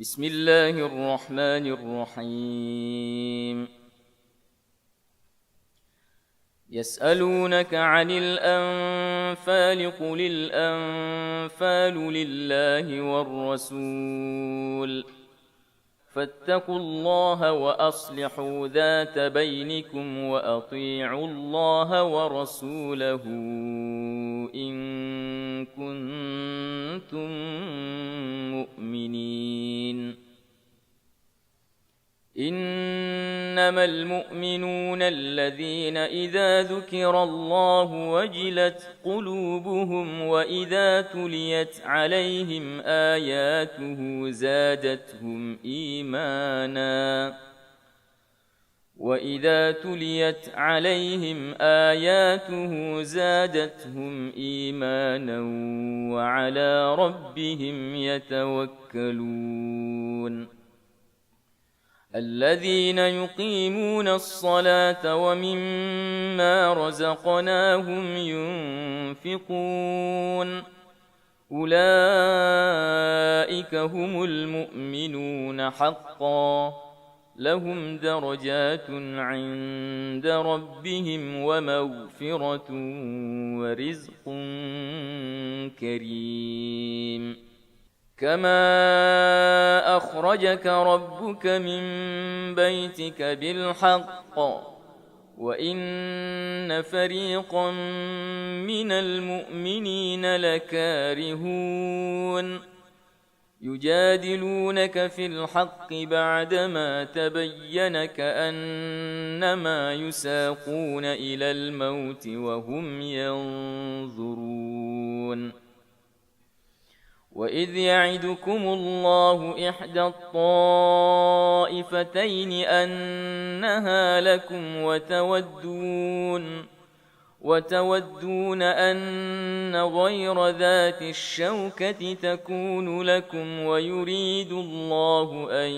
بسم الله الرحمن الرحيم. يسألونك عن الأنفال قل الأنفال لله والرسول فاتقوا الله وأصلحوا ذات بينكم وأطيعوا الله ورسوله إن كنتم مؤمنين. إنما المؤمنون الذين إذا ذكر الله وجلت قلوبهم وإذا تليت عليهم آياته زادتهم إيمانا وعلى ربهم يتوكلون. الذين يقيمون الصلاة ومما رزقناهم ينفقون أولئك هم المؤمنون حقا لهم درجات عند ربهم ومغفرة ورزق كريم. كما أخرجك ربك من بيتك بالحق وإن فريقا من المؤمنين لكارهون يجادلونك في الحق بعدما تبين كأنما يساقون إلى الموت وهم ينظرون. وإذ يعدكم الله إحدى الطائفتين أنها لكم وتودون أن غير ذات الشوكة تكون لكم ويريد الله أن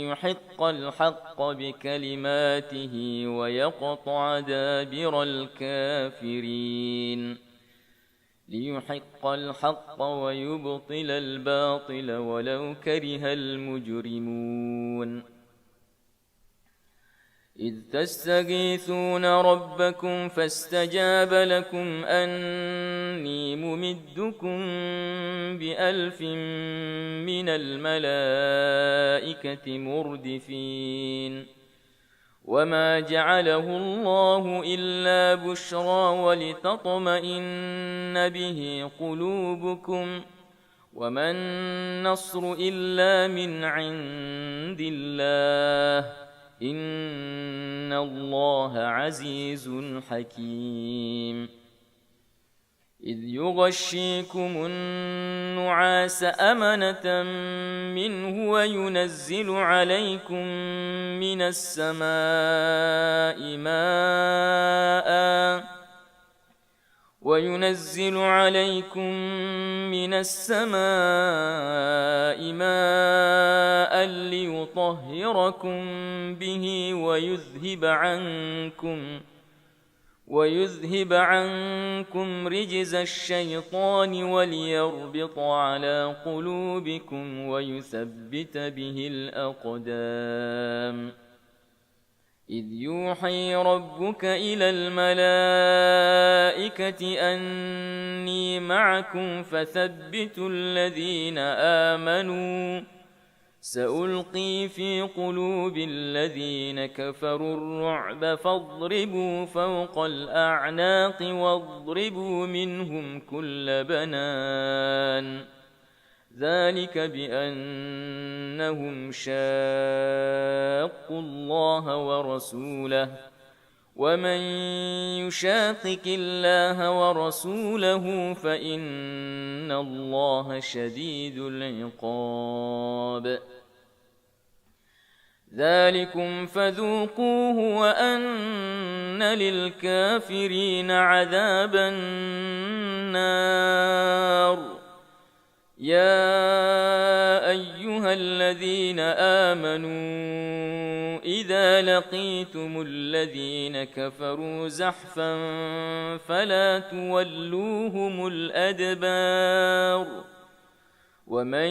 يحق الحق بكلماته ويقطع دابر الكافرين ليحق الحق ويبطل الباطل ولو كره المجرمون. إذ تستغيثون ربكم فاستجاب لكم أني ممدكم ب1000 من الملائكة مردفين. وما جعله الله إلا بشرى ولتطمئن به قلوبكم وما النصر إلا من عند الله إن الله عزيز حكيم. إذ يغشيكم النعاس أمنة منه وينزل عليكم من السماء ماء ليطهركم به ويذهب عنكم رجز الشيطان وليربط على قلوبكم ويثبت به الأقدام. إذ يوحي ربك إلى الملائكة أني معكم فثبتوا الذين آمنوا سألقي في قلوب الذين كفروا الرعب فاضربوا فوق الأعناق واضربوا منهم كل بنان ذلك بأنهم شاقوا الله ورسوله ومن يشاقق الله ورسوله فإن الله شديد العقاب. ذلكم فذوقوه وأن للكافرين عذاب النار. يا أيها الذين آمنوا إذا لقيتم الذين كفروا زحفا فلا تولوهم الأدبار ومن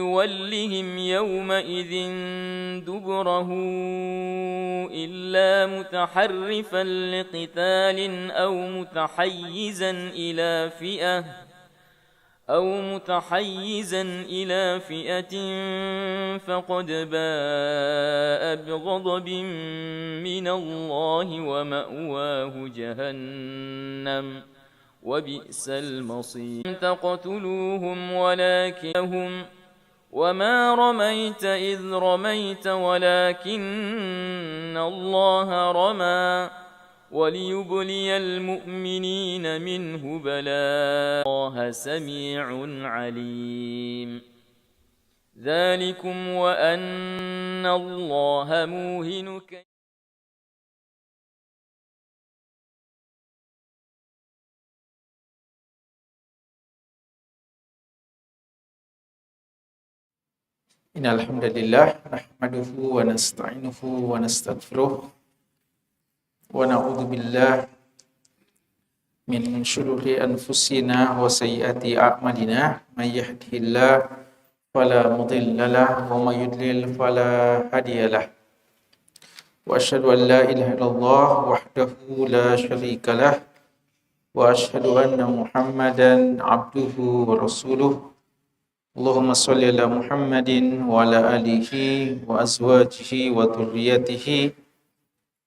يولهم يومئذ دبره إلا متحرفا لقتال أو متحيزا إلى فئة فقد باء بغضب من الله ومأواه جهنم وبئس المصير تقتلوهم ولكنهم وما رميت إذ رميت ولكن الله رمى وليبلي المؤمنين منه بلاء الله سميع عليم ذلكم وأن الله موهن كيد Innal hamdalillah nahmaduhu wa nasta'inuhu wa nastaghfiruh wa na'udzu billahi min shururi anfusina wa sayyiati a'malina may yahdihillahu fala mudilla lahu wa may yudlil fala hadiyalah wa asyhadu an la ilaha illallah wahdahu la syarika lah wa asyhadu anna Muhammadan abduhu wa rasuluh. Allahumma sholli ala Muhammadin wa ala alihi wa azwajihi wa dhurriyyatihi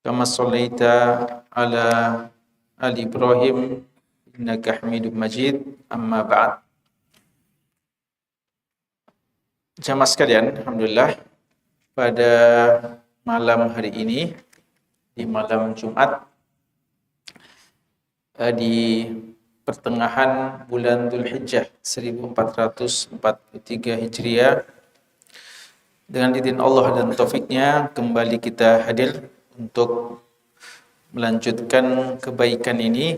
kama shallaita ala ali Ibrahim innaka Hamidum Majid. Amma ba'd. Jamaah sekalian, alhamdulillah pada malam hari ini, di malam Jumat di pertengahan bulan Dzulhijjah 1443 Hijriah, dengan izin Allah dan taufiknya kembali kita hadir untuk melanjutkan kebaikan ini,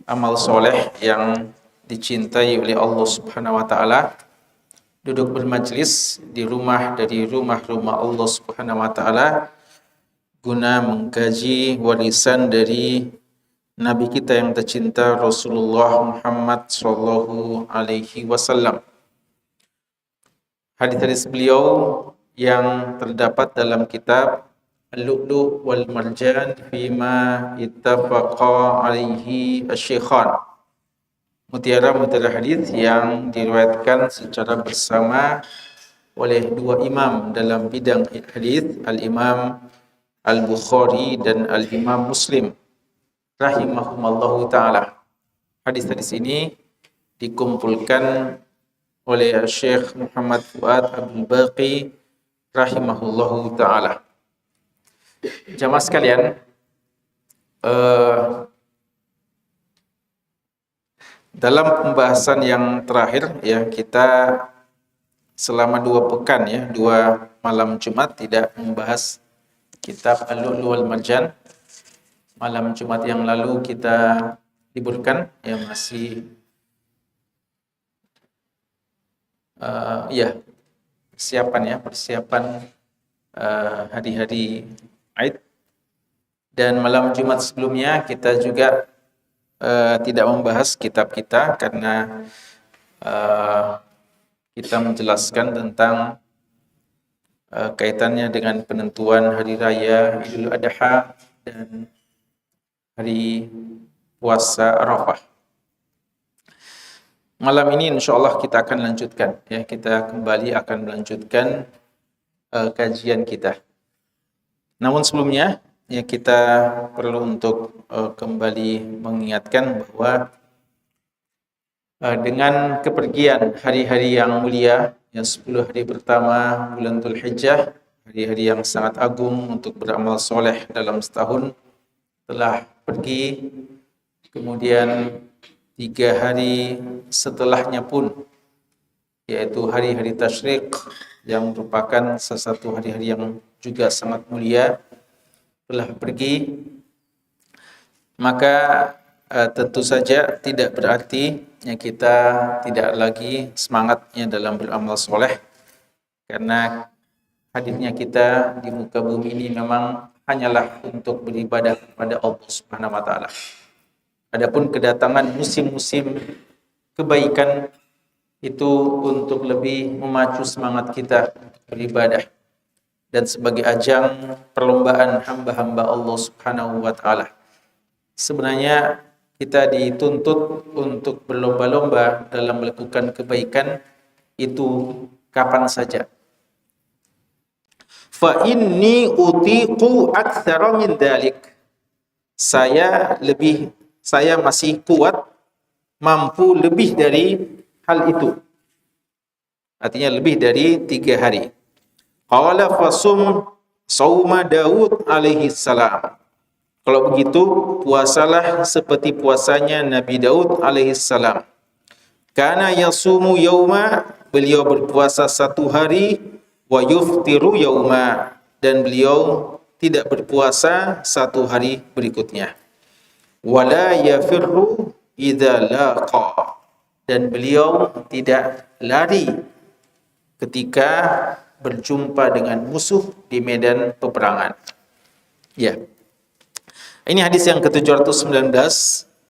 amal soleh yang dicintai oleh Allah Subhanahu wa taala, duduk bermajlis di rumah dari rumah-rumah Allah Subhanahu wa taala guna mengkaji warisan dari Nabi kita yang tercinta Rasulullah Muhammad sallallahu alaihi wasallam. Hadis-hadis beliau yang terdapat dalam kitab Al-Lu'lu' wal Marjan fima ittafaqa alaihi asy-syaikhan. Mutiara-mutiara hadis yang diriwayatkan secara bersama oleh dua imam dalam bidang hadis, Al-Imam Al-Bukhari dan Al-Imam Muslim rahimahumallahu ta'ala. Hadis-hadis ini dikumpulkan oleh Syekh Muhammad Fuad Abdul Baqi rahimahullahu ta'ala. Jamaah sekalian, dalam pembahasan yang terakhir ya, kita selama 2 pekan ya, 2 malam Jumat tidak membahas kitab Al-Lu'lu' wal Marjan. Malam Jumat yang lalu kita liburkan ya, masih persiapan hari-hari Aid. Dan malam Jumat sebelumnya kita juga tidak membahas kitab kita karena kita menjelaskan tentang kaitannya dengan penentuan hari raya Idul Adha dan hari puasa Arafah. Malam ini insyaallah kita akan lanjutkan ya, kita kembali akan melanjutkan kajian kita. Namun sebelumnya ya, kita perlu untuk kembali mengingatkan bahwa dengan kepergian hari-hari yang mulia yang 10 hari pertama bulan Dzulhijjah, hari-hari yang sangat agung untuk beramal soleh dalam setahun telah pergi, kemudian 3 hari setelahnya pun, yaitu hari-hari tasyrik yang merupakan salah satu hari-hari yang juga sangat mulia, telah pergi. Maka tentu saja tidak berarti ya kita tidak lagi semangatnya dalam beramal soleh, karena hadirnya kita di muka bumi ini memang hanyalah untuk beribadah kepada Allah Subhanahu wa taala. Adapun kedatangan musim-musim kebaikan itu untuk lebih memacu semangat kita beribadah dan sebagai ajang perlombaan hamba-hamba Allah Subhanahu wa taala. Sebenarnya kita dituntut untuk berlomba-lomba dalam melakukan kebaikan itu kapan saja. Fa inni utiqu aktsara min dzalik. Saya masih kuat, mampu lebih dari hal itu. Artinya lebih dari 3 hari. Qala fasum sauma Daud alaihi salam. Kalau begitu, puasalah seperti puasanya Nabi Daud alaihi salam. Kana yasumu yauma, beliau berpuasa 1 hari, wa yuftiru yauma, dan beliau tidak berpuasa 1 hari berikutnya. Wala yafirru idza laqa, dan beliau tidak lari ketika berjumpa dengan musuh di medan peperangan. Ya. Ini hadis yang ke-719